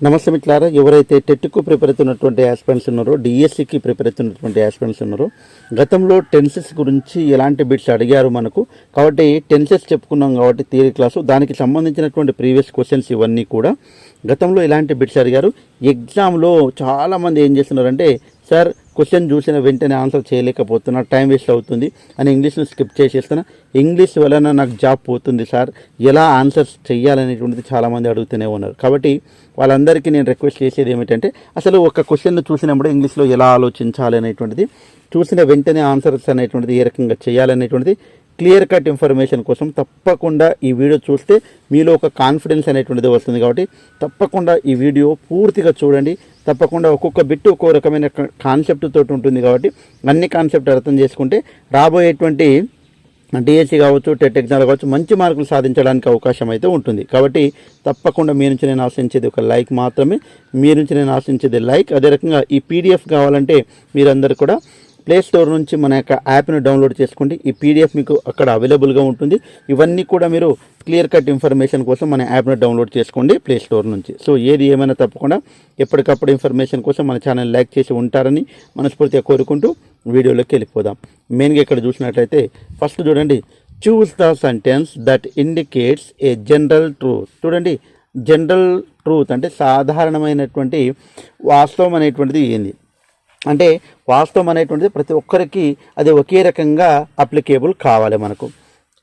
నమస్తే మిత్రులారా, ఎవరైతే టెట్కు ప్రిపేర్ అవుతున్నటువంటి యాస్పిరెంట్స్ ఉన్నారో, డిఎస్సికి ప్రిపేర్ అవుతున్నటువంటి యాస్పిరెంట్స్ ఉన్నారో, గతంలో టెన్సెస్ గురించి ఎలాంటి బిట్స్ అడిగారు మనకు. కాబట్టి టెన్సెస్ చెప్పుకున్నాం కాబట్టి థియరీ క్లాసు, దానికి సంబంధించినటువంటి ప్రీవియస్ క్వశ్చన్స్ ఇవన్నీ కూడా గతంలో ఎలాంటి బిట్స్ అడిగారు. ఎగ్జామ్లో చాలామంది ఏం చేస్తున్నారంటే, సార్ క్వశ్చన్ చూసిన వెంటనే ఆన్సర్ చేయలేకపోతున్నా, టైం వేస్ట్ అవుతుంది అని ఇంగ్లీష్ను స్కిప్ చేసేస్తున్నా, ఇంగ్లీష్ వలన నాకు జాబ్ పోతుంది సార్, ఎలా ఆన్సర్స్ చేయాలనేటువంటిది చాలామంది అడుగుతూనే ఉన్నారు. కాబట్టి వాళ్ళందరికీ నేను రిక్వెస్ట్ చేసేది ఏమిటంటే, అసలు ఒక క్వశ్చన్ చూసినప్పుడు ఇంగ్లీష్లో ఎలా ఆలోచించాలి అనేటువంటిది, చూసిన వెంటనే ఆన్సర్స్ అనేటువంటిది ఏ రకంగా చేయాలనేటువంటిది క్లియర్ కట్ ఇన్ఫర్మేషన్ కోసం తప్పకుండా ఈ వీడియో చూస్తే మీలో ఒక కాన్ఫిడెన్స్ అనేటువంటిది వస్తుంది. కాబట్టి తప్పకుండా ఈ వీడియో పూర్తిగా చూడండి. తప్పకుండా ఒక్కొక్క బిట్టు ఒక్కో రకమైన కాన్సెప్ట్ తోటి ఉంటుంది. కాబట్టి అన్ని కాన్సెప్ట్ అర్థం చేసుకుంటే రాబోయేటువంటి డిఎస్సి కావచ్చు, టెట్ ఎగ్జామ్లు కావచ్చు, మంచి మార్కులు సాధించడానికి అవకాశం అయితే ఉంటుంది. కాబట్టి తప్పకుండా మీ నుంచి నేను ఆశించేది ఒక లైక్ మాత్రమే. మీ నుంచి నేను ఆశించేది లైక్. అదే రకంగా ఈ పీడిఎఫ్ కావాలంటే మీరందరూ కూడా ప్లే స్టోర్ నుంచి మన యొక్క యాప్ను డౌన్లోడ్ చేసుకోండి. ఈ పీడిఎఫ్ మీకు అక్కడ అవైలబుల్గా ఉంటుంది. ఇవన్నీ కూడా మీరు క్లియర్ కట్ ఇన్ఫర్మేషన్ కోసం మన యాప్ను డౌన్లోడ్ చేసుకోండి ప్లే స్టోర్ నుంచి. సో ఏది ఏమైనా తప్పకుండా ఎప్పటికప్పుడు ఇన్ఫర్మేషన్ కోసం మన ఛానల్ లైక్ చేసి ఉంటారని మనస్ఫూర్తిగా కోరుకుంటూ వీడియోలోకి వెళ్ళిపోదాం. మెయిన్గా ఇక్కడ చూసినట్లయితే ఫస్ట్ చూడండి, చూస్ the sentence that indicates a general truth. చూడండి, జనరల్ ట్రూత్ అంటే సాధారణమైనటువంటి వాస్తవం అనేటువంటిది ఏంది అంటే, వాస్తవం అనేటువంటిది ప్రతి ఒక్కరికి అది ఒకే రకంగా అప్లికేబుల్ కావాలి మనకు.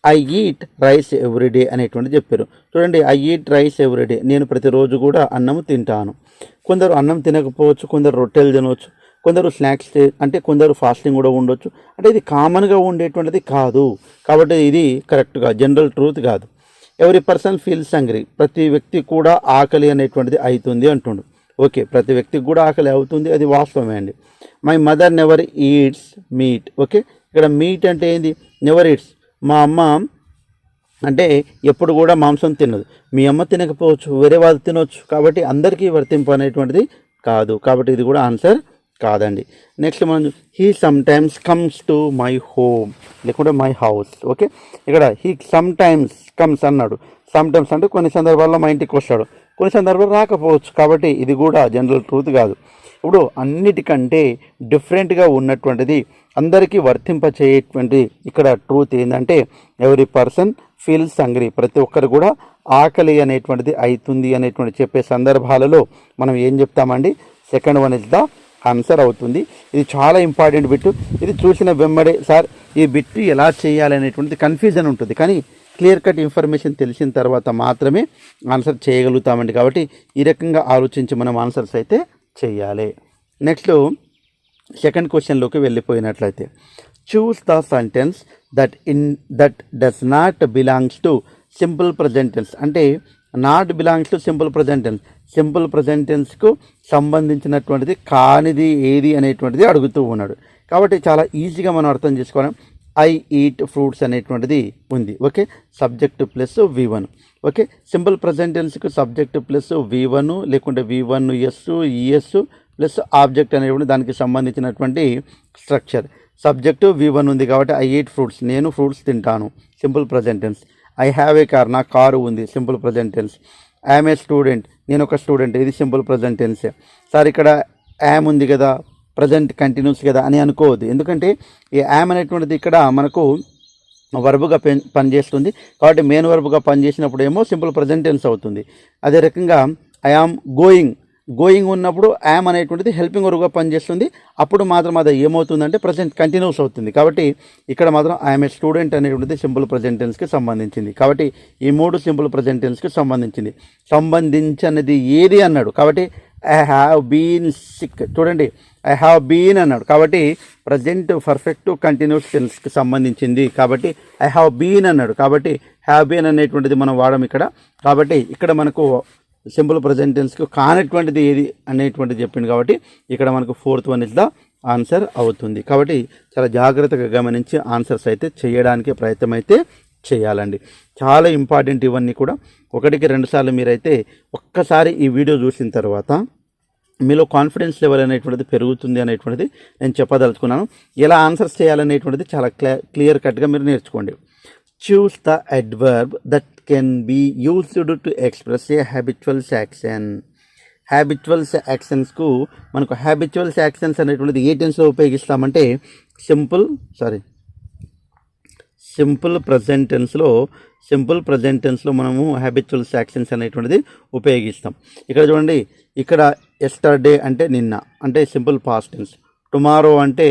ఐ ఈట్ రైస్ ఎవ్రీడే అనేటువంటిది చెప్పారు. చూడండి, ఐ ఈట్ రైస్ ఎవ్రీడే, నేను ప్రతిరోజు కూడా అన్నము తింటాను. కొందరు అన్నం తినకపోవచ్చు, కొందరు రొట్టెలు తినవచ్చు, కొందరు స్నాక్స్ అంటే కొందరు ఫాస్టింగ్ కూడా ఉండొచ్చు. అంటే ఇది కామన్గా ఉండేటువంటిది కాదు. కాబట్టి ఇది కరెక్ట్గా జనరల్ ట్రూత్ కాదు. ఎవ్రీ పర్సన్ ఫీల్స్ హంగ్రీ, ప్రతి వ్యక్తి కూడా ఆకలి అనేటువంటిది అవుతుంది అంటుండు. ఓకే, ప్రతి వ్యక్తికి కూడా ఆకలి అవుతుంది, అది వాస్తవమే అండి. My mother never eats meet. Okay, ఇక్కడ మీట్ అంటే ఏంది? Never eats. మా అమ్మ అంటే ఎప్పుడు కూడా మాంసం తినదు. మీ అమ్మ తినకపోవచ్చు, వేరే వాళ్ళు తినవచ్చు. కాబట్టి అందరికీ వర్తింపు అనేటువంటిది కాదు. కాబట్టి ఇది కూడా ఆన్సర్ కాదండి. నెక్స్ట్ మనం he some times comes to my home, లేకుంటే మై హౌస్. ఓకే, ఇక్కడ హీ సమ్ టైమ్స్ కమ్స్ అన్నాడు. సమ్ టైమ్స్ అంటే కొన్ని సందర్భాల్లో మా ఇంటికి వస్తాడు, కొన్ని సందర్భాలు రాకపోవచ్చు. కాబట్టి ఇది కూడా జనరల్ ట్రూత్ కాదు. ఇప్పుడు అన్నిటికంటే డిఫరెంట్గా ఉన్నటువంటిది, అందరికీ వర్తింపచేయేటువంటి ఇక్కడ ట్రూత్ ఏంటంటే, ఎవ్రీ పర్సన్ ఫీల్స్ హంగ్రీ, ప్రతి ఒక్కరు కూడా ఆకలి అనేటువంటిది అవుతుంది అనేటువంటి చెప్పే సందర్భాలలో మనం ఏం చెప్తామండి? Second one is the answer అవుతుంది. ఇది చాలా ఇంపార్టెంట్ బిట్టు. ఇది చూసిన వెంబడే సార్ ఈ బిట్టు ఎలా చేయాలి అనేటువంటిది కన్ఫ్యూజన్ ఉంటుంది. కానీ క్లియర్ కట్ ఇన్ఫర్మేషన్ తెలిసిన తర్వాత మాత్రమే ఆన్సర్ చేయగలుగుతామండి. కాబట్టి ఈ రకంగా ఆలోచించి మనం ఆన్సర్స్ అయితే చేయాలి. నెక్స్ట్ సెకండ్ క్వశ్చన్లోకి వెళ్ళిపోయినట్లయితే, choose the sentence that does not belongs to simple present tense. అంటే not belongs to simple present tense, simple present టెన్స్కు సంబంధించినటువంటిది కానిది ఏది అనేటువంటిది అడుగుతూ ఉన్నాడు. కాబట్టి చాలా ఈజీగా మనం అర్థం చేసుకోవాలి. ఐ ఈట్ ఫ్రూట్స్ అనేటువంటిది ఉంది. Okay, subject plus V1. Okay, simple present టెన్స్కి సబ్జెక్టు ప్లస్ V1 లేకుంటే V1 yes ES plus object అనేటువంటి దానికి సంబంధించినటువంటి స్ట్రక్చర్. సబ్జెక్టు V1 ఉంది కాబట్టి ఐ ఈట్ ఫ్రూట్స్, నేను ఫ్రూట్స్ తింటాను, simple present tense. I have a car, నా కారు ఉంది, simple present tense. I'm a student, నేను ఒక స్టూడెంట్, ఇది సింపుల్ ప్రజెంట్ టెన్సే. సార్ ఇక్కడ యామ్ ఉంది కదా, ప్రజెంట్ కంటిన్యూస్ కదా అని అనుకోవద్దు. ఎందుకంటే ఈ యామ్ అనేటువంటిది ఇక్కడ మనకు వర్బుగా పనిచేస్తుంది. కాబట్టి మెయిన్ వర్బుగా పనిచేసినప్పుడు ఏమో సింపుల్ ప్రజెంట్ టెన్స్ అవుతుంది. అదే రకంగా ఐ ఆమ్ గోయింగ్ ఉన్నప్పుడు యామ్ అనేటువంటిది హెల్పింగ్ వర్బ్గా పనిచేస్తుంది. అప్పుడు మాత్రం అది ఏమవుతుందంటే ప్రజెంట్ కంటిన్యూస్ అవుతుంది. కాబట్టి ఇక్కడ మాత్రం ఐఎమ్ ఏ స్టూడెంట్ అనేటువంటిది సింపుల్ ప్రజెంట్ టెన్స్కి సంబంధించింది. కాబట్టి ఈ మూడు సింపుల్ ప్రజెంట్ టెన్స్కి సంబంధించింది. సంబంధించినది ఏది అన్నాడు. కాబట్టి ఐ హ్యావ్ బీన్ సిక్. చూడండి, ఐ హ్యావ్ బీన్ అన్నాడు. కాబట్టి ప్రజెంట్ పర్ఫెక్ట్ కంటిన్యూస్ టెన్స్కి సంబంధించింది. కాబట్టి ఐ హ్యావ్ బీన్ అన్నాడు. కాబట్టి హ్యావ్ బీన్ అనేటువంటిది మనం వాడడం ఇక్కడ. కాబట్టి ఇక్కడ మనకు సింపుల్ ప్రజెంట్ టెన్స్కి కానటువంటిది ఏది అనేటువంటిది చెప్పింది. కాబట్టి ఇక్కడ మనకు fourth one is the answer అవుతుంది. కాబట్టి చాలా జాగ్రత్తగా గమనించి ఆన్సర్స్ అయితే చేయడానికి ప్రయత్నం అయితే చేయాలండి. చాలా ఇంపార్టెంట్ ఇవన్నీ కూడా. ఒకటికి రెండు సార్లు మీరైతే ఒక్కసారి ఈ వీడియో చూసిన తర్వాత మీలో కాన్ఫిడెన్స్ లెవెల్ అనేటువంటిది పెరుగుతుంది అనేటువంటిది నేను చెప్పదలుచుకున్నాను. ఎలా ఆన్సర్స్ చేయాలనేటువంటిది చాలా క్లియర్ కట్గా మీరు నేర్చుకోండి. Choose the adverb that can be used to express a habitual action. Habituals యాక్షన్స్కు మనకు హ్యాబిచువల్స్ యాక్షన్స్ అనేటువంటిది ఏ టెన్స్లో ఉపయోగిస్తామంటే సింపుల్ ప్రజెంట్ టెన్స్లో మనము హ్యాబిచువల్స్ యాక్షన్స్ అనేటువంటిది ఉపయోగిస్తాం. ఇక్కడ చూడండి, ఇక్కడ ఎస్టర్డే అంటే నిన్న అంటే సింపుల్ పాస్ట్ టెన్స్, టుమారో అంటే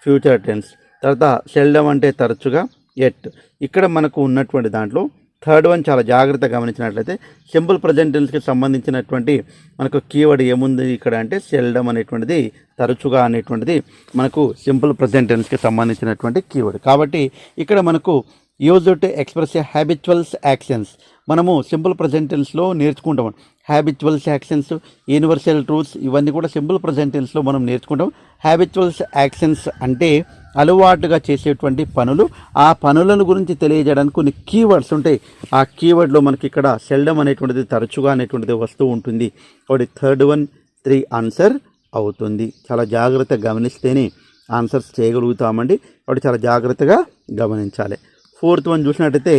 ఫ్యూచర్ టెన్స్, తర్వాత సెల్డమ్ అంటే తరచుగా, ఎట్. ఇక్కడ మనకు ఉన్నటువంటి దాంట్లో థర్డ్ వన్ చాలా జాగ్రత్తగా గమనించినట్లయితే సింపుల్ ప్రజెంట్ టెన్స్కి సంబంధించినటువంటి మనకు కీవర్డ్ ఏముంది ఇక్కడ అంటే సెల్డమ్ అనేటువంటిది, తరచుగా అనేటువంటిది మనకు సింపుల్ ప్రజెంట్ టెన్స్కి సంబంధించినటువంటి కీవర్డ్. కాబట్టి ఇక్కడ మనకు యూజ్డ్ టు ఎక్స్ప్రెస్ హ్యాబిచువల్స్ యాక్షన్స్ మనము సింపుల్ ప్రజెంట్ టెన్స్లో నేర్చుకుంటాం. హ్యాబిచువల్స్ యాక్షన్స్, యూనివర్సల్ ట్రూత్స్ ఇవన్నీ కూడా సింపుల్ ప్రజెంట్ టెన్స్లో మనం నేర్చుకుంటాం. హ్యాబిచువల్స్ యాక్షన్స్ అంటే అలవాటుగా చేసేటువంటి పనులు, ఆ పనులను గురించి తెలియజేయడానికి కొన్ని కీవర్డ్స్ ఉంటాయి. ఆ కీవర్డ్లో మనకి ఇక్కడ సెల్డమ్ అనేటువంటిది, తరచుగా అనేటువంటిది వస్తూ ఉంటుంది. కాబట్టి థర్డ్ వన్ 3 ఆన్సర్ అవుతుంది. చాలా జాగ్రత్తగా గమనిస్తేనే ఆన్సర్స్ చేయగలుగుతామండి. కాబట్టి చాలా జాగ్రత్తగా గమనించాలి. ఫోర్త్ వన్ చూసినట్టయితే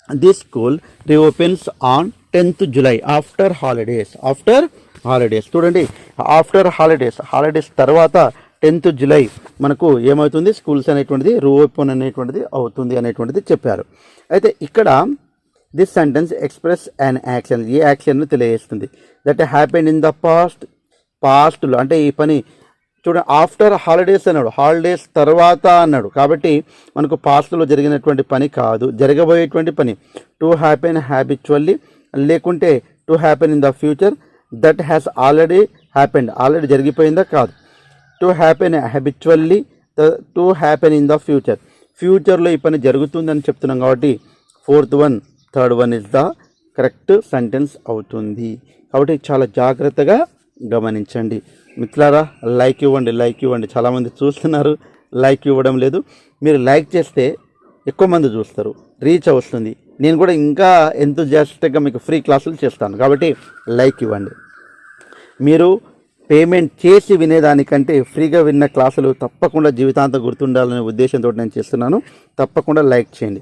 this school reopens on 10th July after holidays. చూడండి, ఆఫ్టర్ హాలిడేస్ తర్వాత 10th July మనకు ఏమవుతుంది, స్కూల్స్ అనేటువంటిది రీఓపెన్ అనేటువంటిది అవుతుంది అనేటువంటిది చెప్పారు. అయితే ఇక్కడ this sentence express an action, ఈ యాక్షన్ను తెలియజేస్తుంది. దట్ హ్యాపెన్ ఇన్ ద పాస్ట్లో అంటే ఈ పని చూడండి, ఆఫ్టర్ హాలిడేస్ అన్నాడు, హాలిడేస్ తర్వాత అన్నాడు. కాబట్టి మనకు పాస్ట్లో జరిగినటువంటి పని కాదు, జరగబోయేటువంటి పని. టు హ్యాపెన్ హ్యాబిచువల్లీ, లేకుంటే to happen in the future. That has already happened, already జరిగిపోయిందా కాదు. To happen habitually, to happen in the ఫ్యూచర్లో ఈ పని జరుగుతుందని చెప్తున్నాం. కాబట్టి fourth one, third one is the correct sentence అవుతుంది. కాబట్టి చాలా జాగ్రత్తగా గమనించండి మిత్రులారా. లైక్ ఇవ్వండి. చాలామంది చూస్తున్నారు, లైక్ ఇవ్వడం లేదు. మీరు లైక్ చేస్తే ఎక్కువ మంది చూస్తారు, రీచ్ వస్తుంది. నేను కూడా ఇంకా ఎంతూజియాస్టిక్గా మీకు ఫ్రీ క్లాసులు చేస్తాను. కాబట్టి లైక్ ఇవ్వండి. మీరు పేమెంట్ చేసి వినేదానికంటే ఫ్రీగా విన్న క్లాసులు తప్పకుండా జీవితాంతం గుర్తుండాలనే ఉద్దేశంతో నేను చేస్తున్నాను. తప్పకుండా లైక్ చేయండి.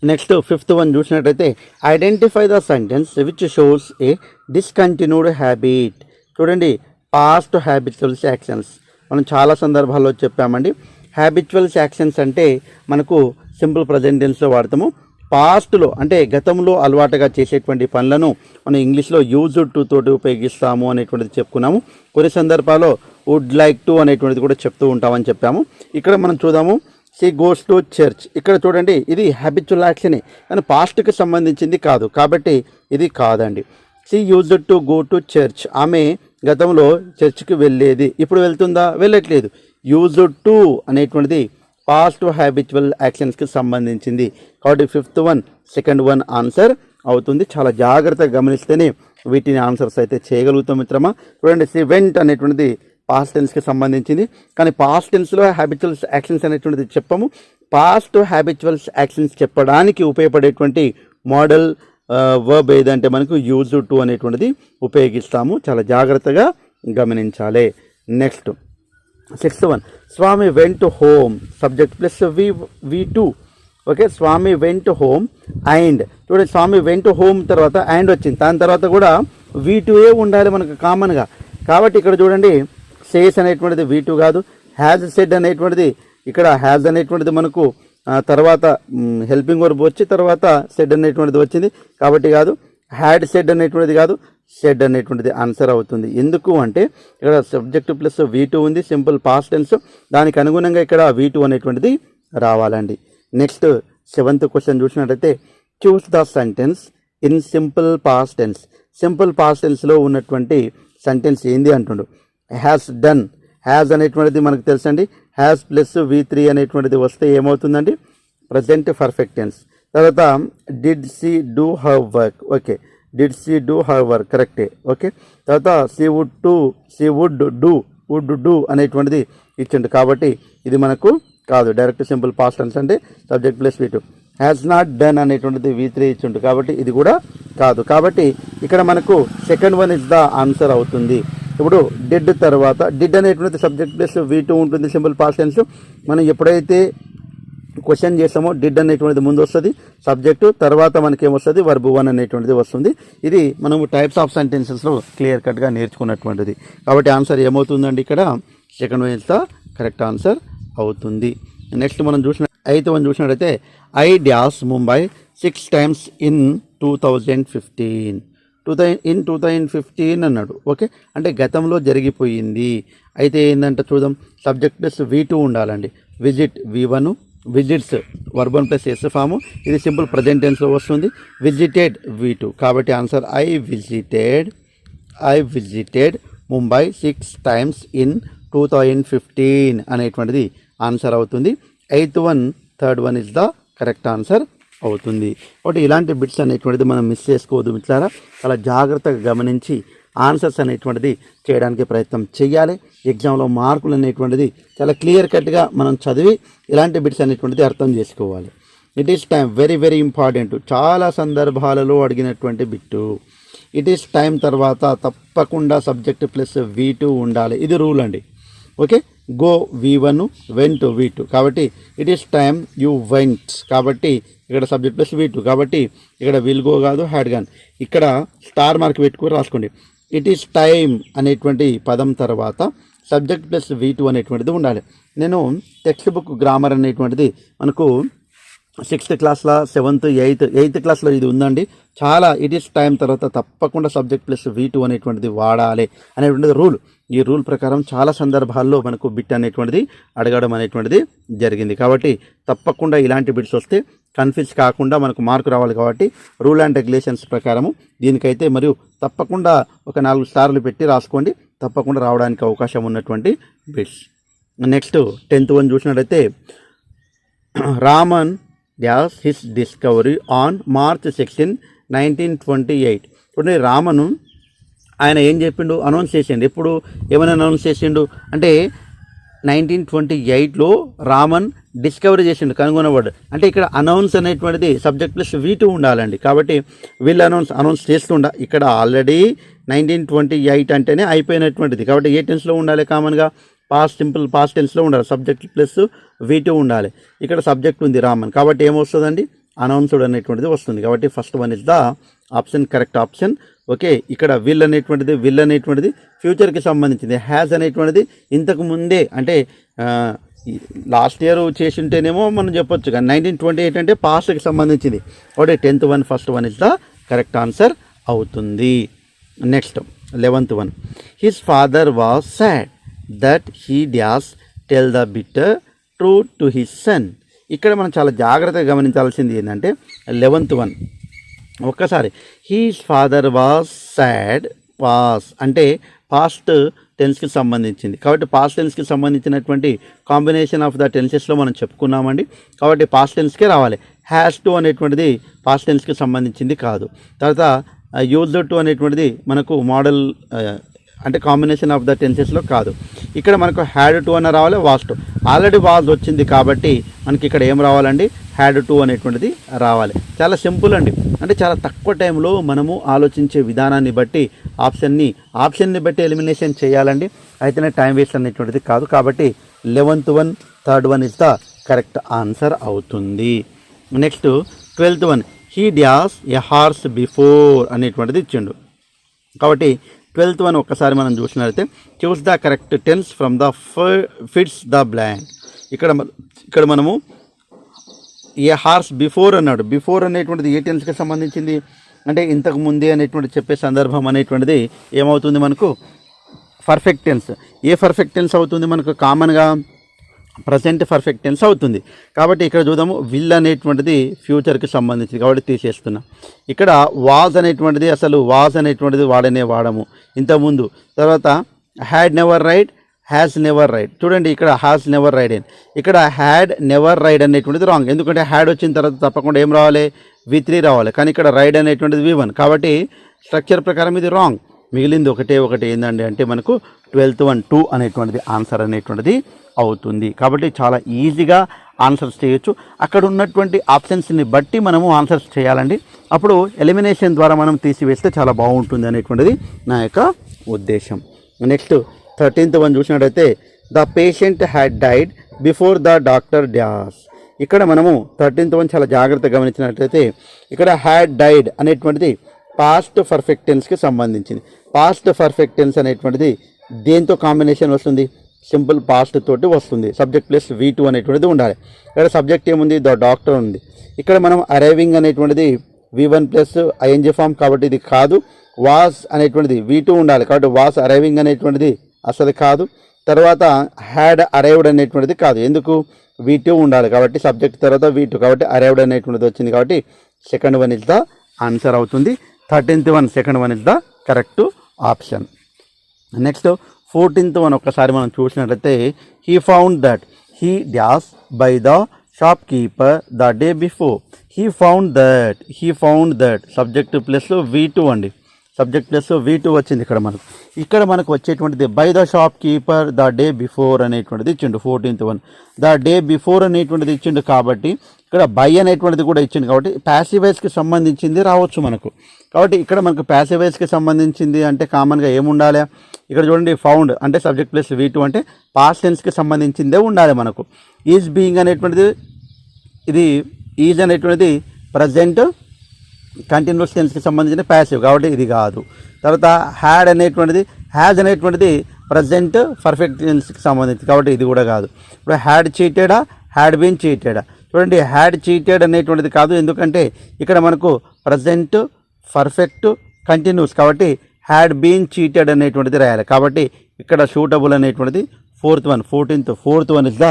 నెక్స్ట్ ఫిఫ్త్ వన్ చూసినట్టయితే identify the sentence which shows A discontinued habit. చూడండి, పాస్ట్ హ్యాబిచువల్స్ యాక్షన్స్ మనం చాలా సందర్భాల్లో చెప్పామండి. హ్యాబిచువల్స్ యాక్షన్స్ అంటే మనకు సింపుల్ ప్రజెంట్ టెన్స్లో వాడతాము. పాస్ట్లో అంటే గతంలో అలవాటుగా చేసేటువంటి పనులను మనం ఇంగ్లీష్లో యూజ్డ్ టు తోటి ఉపయోగిస్తాము అనేటువంటిది చెప్పుకున్నాము. కొన్ని సందర్భాల్లో వుడ్ లైక్ టు అనేటువంటిది కూడా చెప్తూ ఉంటామని చెప్పాము. ఇక్కడ మనం చూద్దాము, షీ గోస్ టు చర్చ్. ఇక్కడ చూడండి, ఇది హ్యాబిచువల్ యాక్షనే కానీ పాస్ట్కి సంబంధించింది కాదు, కాబట్టి ఇది కాదండి. She used to go to church, ఆమె గతంలో చర్చ్కి వెళ్ళేది, ఇప్పుడు వెళ్తుందా, వెళ్ళట్లేదు. యూజ్డ్ టు అనేటువంటిది పాస్ట్ హ్యాబిచువల్ యాక్షన్స్కి సంబంధించింది. కాబట్టి fifth one, second one answer అవుతుంది. చాలా జాగ్రత్తగా గమనిస్తేనే వీటిని ఆన్సర్స్ అయితే చేయగలుగుతాం మిత్రమా. చూడండి, షీ వెంట్ అనేటువంటిది పాస్ట్ టెన్స్కి సంబంధించింది, కానీ పాస్ట్ టెన్స్లో హ్యాబిచువల్స్ యాక్షన్స్ అనేటువంటిది చెప్పము. పాస్ట్ హ్యాబిచువల్స్ యాక్షన్స్ చెప్పడానికి ఉపయోగపడేటువంటి మోడల్ వర్బ్ ఏదంటే మనకు యూజ్డ్ టు అనేటువంటిది ఉపయోగిస్తాము. చాలా జాగ్రత్తగా గమనించాలి. Next sixth one, Swami went home, subject plus V2. Okay, Swami went home and. చూడండి, స్వామి వెంట్ హోమ్ తర్వాత అండ్ వచ్చింది, దాని తర్వాత కూడా V2 ఉండాలి మనకు కామన్గా. కాబట్టి ఇక్కడ చూడండి, సేస్ అనేటువంటిది V2 కాదు. హ్యాజ్ సెడ్ అనేటువంటిది ఇక్కడ హ్యాజ్ అనేటువంటిది మనకు తర్వాత హెల్పింగ్ వర్బ్ వచ్చి తర్వాత సెడ్ అనేటువంటిది వచ్చింది, కాబట్టి కాదు. హ్యాడ్ సెడ్ అనేటువంటిది కాదు, సెడ్ అనేటువంటిది ఆన్సర్ అవుతుంది. ఎందుకు అంటే ఇక్కడ సబ్జెక్ట్ ప్లస్ V2 ఉంది, సింపుల్ పాస్ట్ టెన్స్, దానికి అనుగుణంగా ఇక్కడ V2 అనేటువంటిది రావాలండి. నెక్స్ట్ సెవెంత్ క్వశ్చన్ చూసినట్టయితే choose the sentence in simple past tense. Simple past టెన్స్లో ఉన్నటువంటి సెంటెన్స్ ఏంది అంటుండు. హ్యాస్ డన్, హ్యాజ్ అనేటువంటిది మనకు తెలుసండి. హ్యాస్ ప్లస్ V3 అనేటువంటిది వస్తే ఏమవుతుందండి, ప్రజెంట్ పర్ఫెక్ట్ టెన్స్. తర్వాత did she do her work. Okay, did she do her work కరెక్టే. ఓకే, తర్వాత షీ వుడ్ డూ అనేటువంటిది ఇచ్చిండు, కాబట్టి ఇది మనకు కాదు. డైరెక్ట్ సింపుల్ పాస్ట్ టెన్స్ అంటే subject plus V2. Has not done అనేటువంటిది V3 ఇచ్చిండు, కాబట్టి ఇది కూడా కాదు. కాబట్టి ఇక్కడ మనకు second one is the answer అవుతుంది. ఇప్పుడు డిడ్ తర్వాత డిడ్ అనేటువంటిది సబ్జెక్ట్ ప్లస్ V2 ఉంటుంది, సింపుల్ పాస్ట్ టెన్స్. మనం ఎప్పుడైతే క్వశ్చన్ చేస్తామో డిడ్ అనేటువంటిది ముందు వస్తుంది సబ్జెక్టు, తర్వాత మనకి ఏమొస్తుంది వర్బ్ వన్ అనేటువంటిది వస్తుంది. ఇది మనము టైప్స్ ఆఫ్ సెంటెన్సెస్లో క్లియర్ కట్గా నేర్చుకున్నటువంటిది. కాబట్టి ఆన్సర్ ఏమవుతుందండి ఇక్కడ second one is the correct answer అవుతుంది. నెక్స్ట్ మనం ఎయిత్ వన్ చూసినట్టయితే ఐ డ్యాస్ ముంబై 6 times in 2015. 2015 అన్నాడు. ఓకే, అంటే గతంలో జరిగిపోయింది. అయితే ఏంటంటే చూద్దాం, సబ్జెక్ట్ ప్లస్ V2 ఉండాలండి. Visit V1, visits verb one plus S form, ఇది సింపుల్ ప్రజెంట్ టెన్స్లో వస్తుంది. విజిటెడ్ V2, కాబట్టి answer I visited Mumbai 6 times in 2015 అనేటువంటిది ఆన్సర్ అవుతుంది. Eighth one third one is the correct answer అవుతుంది. కాబట్టి ఇలాంటి బిట్స్ అనేటువంటిది మనం మిస్ చేసుకోవద్దు మిత్రులారా. చాలా జాగ్రత్తగా గమనించి ఆన్సర్స్ అనేటువంటిది చేయడానికి ప్రయత్నం చేయాలి. ఎగ్జామ్లో మార్కులు అనేటువంటిది చాలా క్లియర్ కట్గా మనం చదివి ఇలాంటి బిట్స్ అనేటువంటిది అర్థం చేసుకోవాలి. It is time very very important, చాలా సందర్భాలలో అడిగినటువంటి బిట్టు. ఇట్ ఈస్ టైం తర్వాత తప్పకుండా సబ్జెక్ట్ ప్లస్ V2 ఉండాలి, ఇది రూల్ అండి. Okay, go V1, vent V2, కాబట్టి it is time you went, కాబట్టి ఇక్కడ సబ్జెక్ట్ ప్లస్ V2, కాబట్టి ఇక్కడ విల్ గో కాదు హ్యాడ్ గాన్, ఇక్కడ స్టార్ మార్క్ పెట్టుకుని రాసుకోండి. ఇట్ ఈస్ టైమ్ అనేటువంటి పదం తర్వాత సబ్జెక్ట్ ప్లస్ V2 అనేటువంటిది ఉండాలి. నేను టెక్స్ట్ బుక్ గ్రామర్ అనేటువంటిది మనకు 6th క్లాస్లో 7th 8th క్లాస్లో ఇది ఉందండి. చాలా ఇట్ ఈస్ టైం తర్వాత తప్పకుండా సబ్జెక్ట్ ప్లస్ V2 అనేటువంటిది వాడాలి అనేటువంటిది రూల్. ఈ రూల్ ప్రకారం చాలా సందర్భాల్లో మనకు బిట్ అనేటువంటిది అడగడం అనేటువంటిది జరిగింది. కాబట్టి తప్పకుండా ఇలాంటి బిట్స్ వస్తే కన్ఫ్యూజ్ కాకుండా మనకు మార్కు రావాలి. కాబట్టి రూల్ అండ్ రెగ్యులేషన్స్ ప్రకారము దీనికైతే మరియు తప్పకుండా ఒక 4 స్టార్లు పెట్టి రాసుకోండి, తప్పకుండా రావడానికి అవకాశం ఉన్నటువంటి బిట్స్. నెక్స్ట్ 10th వన్ చూసినట్టయితే Raman డ్యాస్ his discovery on March 16, 1928. ఇప్పుడు రామను ఆయన ఏం చెప్పిండు, అనౌన్స్ చేసిండు. ఎప్పుడు ఏమైనా అనౌన్స్ చేసిండు అంటే 1928లో రామన్ డిస్కవరీ చేసిండు, కనుగొనబడ్డు. అంటే ఇక్కడ అనౌన్స్ అనేటువంటిది సబ్జెక్ట్ ప్లస్ V2 ఉండాలండి. కాబట్టి వీళ్ళు అనౌన్స్ చేస్తుండ, ఇక్కడ ఆల్రెడీ 1928 అంటేనే అయిపోయినటువంటిది. కాబట్టి ఏ టెన్స్లో ఉండాలి, కామన్గా సింపుల్ పాస్ట్ టెన్స్లో ఉండాలి. సబ్జెక్ట్ ప్లస్ V2 ఉండాలి. ఇక్కడ సబ్జెక్ట్ ఉంది రామన్, కాబట్టి ఏమొస్తుందండి, అనౌన్స్డ్ అనేటువంటిది వస్తుంది. కాబట్టి first one is the option, correct option. Okay, ఇక్కడ విల్ అనేటువంటిది ఫ్యూచర్కి సంబంధించింది. హ్యాజ్ అనేటువంటిది ఇంతకు ముందే అంటే లాస్ట్ ఇయర్ చేసి ఉంటేనేమో మనం చెప్పొచ్చు, కానీ 1928 అంటే పాస్ట్కి సంబంధించింది. కాబట్టి 10th one first one is the correct answer అవుతుంది. Next 11th one, his father was sad that he dash tell the bitter truth to his son. ఇక్కడ మనం చాలా జాగ్రత్తగా గమనించాల్సింది ఏంటంటే 11th వన్ ఒక్కసారి, his father was sad, was అంటే past టెన్స్కి సంబంధించింది. కాబట్టి పాస్ట్ టెన్స్కి సంబంధించినటువంటి కాంబినేషన్ ఆఫ్ ద టెన్సెస్లో మనం చెప్పుకున్నామండి. కాబట్టి పాస్ట్ టెన్స్కే రావాలి. హ్యాస్ టు అనేటువంటిది పాస్ట్ టెన్స్కి సంబంధించింది కాదు. తర్వాత యూజ్డ్ టు అనేటువంటిది మనకు మోడల్ అంటే కాంబినేషన్ ఆఫ్ ద టెన్సెస్లో కాదు. ఇక్కడ మనకు హ్యాడ్ టు అన్న రావాలి, వాజ్ టు. ఆల్రెడీ వాజ్ వచ్చింది కాబట్టి మనకి ఇక్కడ ఏం రావాలండి, హ్యాడ్ టు అనేటువంటిది రావాలి. చాలా సింపుల్ అండి. అంటే చాలా తక్కువ టైంలో మనము ఆలోచించే విధానాన్ని బట్టి ఆప్షన్ని బట్టి ఎలిమినేషన్ చేయాలండి. అయితేనే టైం వేస్ట్ అనేటువంటిది కాదు. కాబట్టి 11th one third one is the correct answer అవుతుంది. Next 12th one, he dash a horse before అనేటువంటిది ఇచ్చిండు. కాబట్టి 12th వన్ ఒక్కసారి మనం చూసినట్లయితే choose the correct tense from the fits the blank. ఇక్కడ మనము ఏ హార్స్ బిఫోర్ అన్నాడు. బిఫోర్ అనేటువంటిది ఏ టెన్స్కి సంబంధించింది అంటే ఇంతకు ముందే అనేటువంటి చెప్పే సందర్భం అనేటువంటిది ఏమవుతుంది మనకు, perfect tense. A perfect tense అవుతుంది మనకు, కామన్గా ప్రజెంట్ పర్ఫెక్ట్ టెన్స్ అవుతుంది. కాబట్టి ఇక్కడ చూద్దాము, విల్ అనేటువంటిది ఫ్యూచర్కి సంబంధించింది కాబట్టి తీసేస్తున్నా. ఇక్కడ వాజ్ అనేటువంటిది వాడము ఇంతకుముందు. తర్వాత had never ride, has never ride. చూడండి ఇక్కడ హ్యాస్ నెవర్ రైడ్ అని, ఇక్కడ హ్యాడ్ నెవర్ రైడ్ అనేటువంటిది రాంగ్. ఎందుకంటే హ్యాడ్ వచ్చిన తర్వాత తప్పకుండా ఏం రావాలి, V3 రావాలి. కానీ ఇక్కడ రైడ్ అనేటువంటిది V1. కాబట్టి స్ట్రక్చర్ ప్రకారం ఇది రాంగ్. మిగిలింది ఒకటి ఏంటండి అంటే మనకు 12th వన్ 2 అనేటువంటిది ఆన్సర్ అనేటువంటిది అవుతుంది. కాబట్టి చాలా ఈజీగా ఆన్సర్స్ చేయొచ్చు. అక్కడ ఉన్నటువంటి ఆప్షన్స్ని బట్టి మనము ఆన్సర్స్ చేయాలండి. అప్పుడు ఎలిమినేషన్ ద్వారా మనం తీసివేస్తే చాలా బాగుంటుంది అనేటువంటిది నా యొక్క ఉద్దేశం. నెక్స్ట్ 13th వన్ చూసినట్టయితే the patient had died before the doctor dash. ఇక్కడ మనము 13th వన్ చాలా జాగ్రత్తగా గమనించినట్లయితే ఇక్కడ హ్యాడ్ డైడ్ అనేటువంటిది పాస్ట్ పర్ఫెక్ట్ టెన్స్కి సంబంధించింది. పాస్ట్ పర్ఫెక్ట్ టెన్స్ అనేటువంటిది దేంతో కాంబినేషన్ వస్తుంది? సింపుల్ పాస్ట్ తోటి వస్తుంది. సబ్జెక్ట్ ప్లస్ V2 అనేటువంటిది ఉండాలి. ఇక్కడ సబ్జెక్ట్ ఏముంది? ద డాక్టర్ ఉంది. ఇక్కడ మనం అరైవింగ్ అనేటువంటిది V1 ప్లస్ ING ఫామ్ కాబట్టి ఇది కాదు. వాస్ అనేటువంటిది V2 ఉండాలి కాబట్టి వాస్ అరైవింగ్ అనేటువంటిది అసలు కాదు. తర్వాత హ్యాడ్ అరైవ్డ్ అనేటువంటిది కాదు, ఎందుకు? V2 ఉండాలి కాబట్టి సబ్జెక్ట్ తర్వాత V2 కాబట్టి అరైవ్డ్ అనేటువంటిది వచ్చింది కాబట్టి second one is the answer అవుతుంది. 13th one second one is the correct option. Next 14th one ఒక్కసారి మనం చూసినట్లయితే he found that he dash by the shopkeeper the day before. He found that subject plus V2 అండి. Subject plus V2 వచ్చింది ఇక్కడ మనకు వచ్చేటువంటిది by the shopkeeper the day before అనేటువంటిది ఇచ్చిండు. 14th one the day before అనేటువంటిది ఇచ్చిండు కాబట్టి ఇక్కడ బై అనేటువంటిది కూడా ఇచ్చింది కాబట్టి ప్యాసివ్ వాయిస్కి సంబంధించింది రావచ్చు మనకు. కాబట్టి ఇక్కడ మనకు ప్యాసివ్ వాయిస్కి సంబంధించింది అంటే కామన్గా ఏముండాలి? ఇక్కడ చూడండి ఫౌండ్ అంటే సబ్జెక్ట్ ప్లస్ V2 అంటే పాస్ట్ టెన్స్కి సంబంధించిందే ఉండాలి మనకు. ఈజ్ బీయింగ్ అనేటువంటిది ఇది ఈజ్ అనేటువంటిది ప్రజెంట్ కంటిన్యూస్ టెన్స్కి సంబంధించిన ప్యాసివ్ కాబట్టి ఇది కాదు. తర్వాత హ్యాడ్ అనేటువంటిది హ్యాజ్ అనేటువంటిది ప్రజెంట్ పర్ఫెక్ట్ టెన్స్కి సంబంధించి కాబట్టి ఇది కూడా కాదు. ఇప్పుడు హ్యాడ్ చీటెడా హ్యాడ్ బీన్ చీటెడా చూడండి హ్యాడ్ చీటెడ్ అనేటువంటిది కాదు, ఎందుకంటే ఇక్కడ మనకు ప్రజెంట్ పర్ఫెక్ట్ కంటిన్యూస్ కాబట్టి హ్యాడ్ బీన్ చీటెడ్ అనేటువంటిది రాయాలి. కాబట్టి ఇక్కడ సూటబుల్ అనేటువంటిది 4th one is the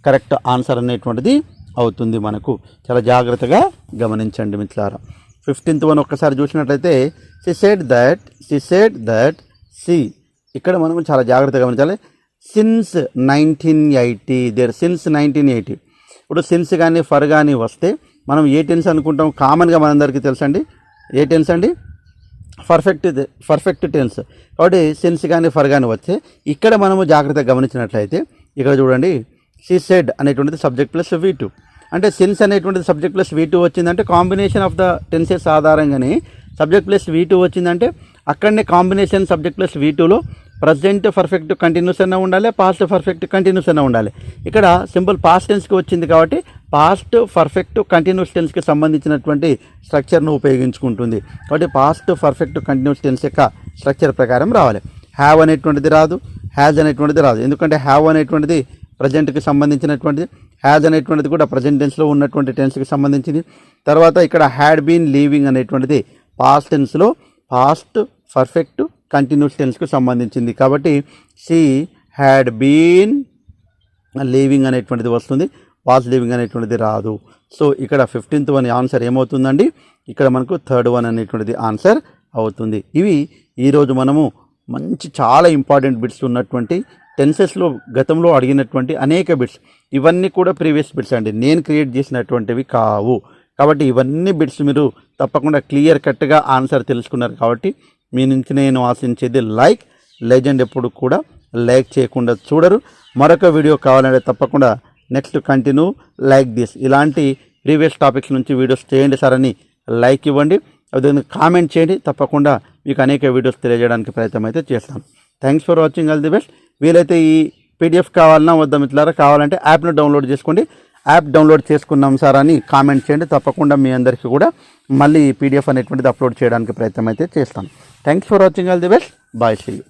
correct answer అనేటువంటిది అవుతుంది మనకు. చాలా జాగ్రత్తగా గమనించండి మిత్రులారా. 15th వన్ ఒక్కసారి చూసినట్లయితే షీ సెడ్ దట్ సి ఇక్కడ మనం చాలా జాగ్రత్తగా గమనించాలి. సిన్స్ 1980 ఇప్పుడు సిన్స్ కానీ ఫర్ కానీ వస్తే మనం ఏ టెన్స్ అనుకుంటాం? కామన్గా మనందరికీ తెలుసండి ఏ టెన్స్ అండి? Perfect tense. కాబట్టి సిన్స్ కానీ ఫర్ కానీ వస్తే ఇక్కడ మనము జాగ్రత్తగా గమనించినట్లయితే ఇక్కడ చూడండి షీ సెడ్ అనేటువంటిది సబ్జెక్ట్ ప్లస్ V2 అంటే సిన్స్ అనేటువంటిది సబ్జెక్ట్ ప్లస్ V2 వచ్చిందంటే కాంబినేషన్ ఆఫ్ ద టెన్సెస్ ఆధారంగానే సబ్జెక్ట్ ప్లస్ V2 వచ్చిందంటే అక్కడనే కాంబినేషన్ సబ్జెక్ట్ ప్లస్ V2లో ప్రజెంట్ పర్ఫెక్ట్ కంటిన్యూస్ అన్న ఉండాలి, పాస్ట్ పర్ఫెక్ట్ కంటిన్యూస్ అన్న ఉండాలి. ఇక్కడ సింపుల్ పాస్ట్ టెన్స్కి వచ్చింది కాబట్టి పాస్ట్ పర్ఫెక్ట్ కంటిన్యూస్ టెన్స్కి సంబంధించినటువంటి స్ట్రక్చర్ను ఉపయోగించుకుంటుంది. కాబట్టి పాస్ట్ పర్ఫెక్ట్ కంటిన్యూస్ టెన్స్ యొక్క స్ట్రక్చర్ ప్రకారం రావాలి. హ్యావ్ అనేటువంటిది రాదు, హ్యాజ్ అనేటువంటిది రాదు, ఎందుకంటే హ్యావ్ అనేటువంటిది ప్రజెంట్కి సంబంధించినటువంటిది, హ్యాజ్ అనేటువంటిది కూడా ప్రజెంట్ టెన్స్లో ఉన్నటువంటి టెన్స్కి సంబంధించింది. తర్వాత ఇక్కడ హ్యాడ్ బీన్ లీవింగ్ అనేటువంటిది పాస్ట్ టెన్స్లో పాస్ట్ పర్ఫెక్ట్ కంటిన్యూస్ టెన్స్కి సంబంధించింది కాబట్టి షీ హ్యాడ్ బీన్ లీవింగ్ అనేటువంటిది వస్తుంది, వాస్ లీవింగ్ అనేటువంటిది రాదు. సో ఇక్కడ 15th వన్ ఆన్సర్ ఏమవుతుందండి? ఇక్కడ మనకు 3rd వన్ అనేటువంటిది ఆన్సర్ అవుతుంది. ఇవి ఈరోజు మనము మంచి చాలా ఇంపార్టెంట్ బిట్స్ ఉన్నటువంటి టెన్సెస్లో గతంలో అడిగినటువంటి అనేక బిట్స్, ఇవన్నీ కూడా ప్రీవియస్ బిట్స్ అండి, నేను క్రియేట్ చేసినటువంటివి కావు. కాబట్టి ఇవన్నీ బిట్స్ మీరు తప్పకుండా క్లియర్ కట్గా ఆన్సర్ తెలుసుకున్నారు. కాబట్టి మీ నుంచి నేను ఆశించేది లెజెండ్ ఎప్పుడు కూడా లైక్ చేయకుండా చూడరు. మరొక వీడియో కావాలంటే తప్పకుండా నెక్స్ట్ కంటిన్యూ లైక్ దిస్ ఇలాంటి ప్రీవియస్ టాపిక్స్ నుంచి వీడియోస్ చేయండి సార్ అని లైక్ ఇవ్వండి, అదేవిధంగా కామెంట్ చేయండి. తప్పకుండా మీకు అనేక వీడియోస్ తెలియజేయడానికి ప్రయత్నం అయితే చేస్తాను. Thanks for watching. All the best. వీలైతే ఈ PDF కావాలన్నా వద్దా మిత్రులారా? కావాలంటే యాప్ను డౌన్లోడ్ చేసుకోండి. యాప్ డౌన్లోడ్ చేసుకున్నాం సార్ అని కామెంట్ చేయండి. తప్పకుండా మీ అందరికీ కూడా మళ్ళీ ఈ PDF అనేటువంటిది అప్లోడ్ చేయడానికి ప్రయత్నం అయితే చేస్తాను. Thanks for watching. All the best. Bye. See you.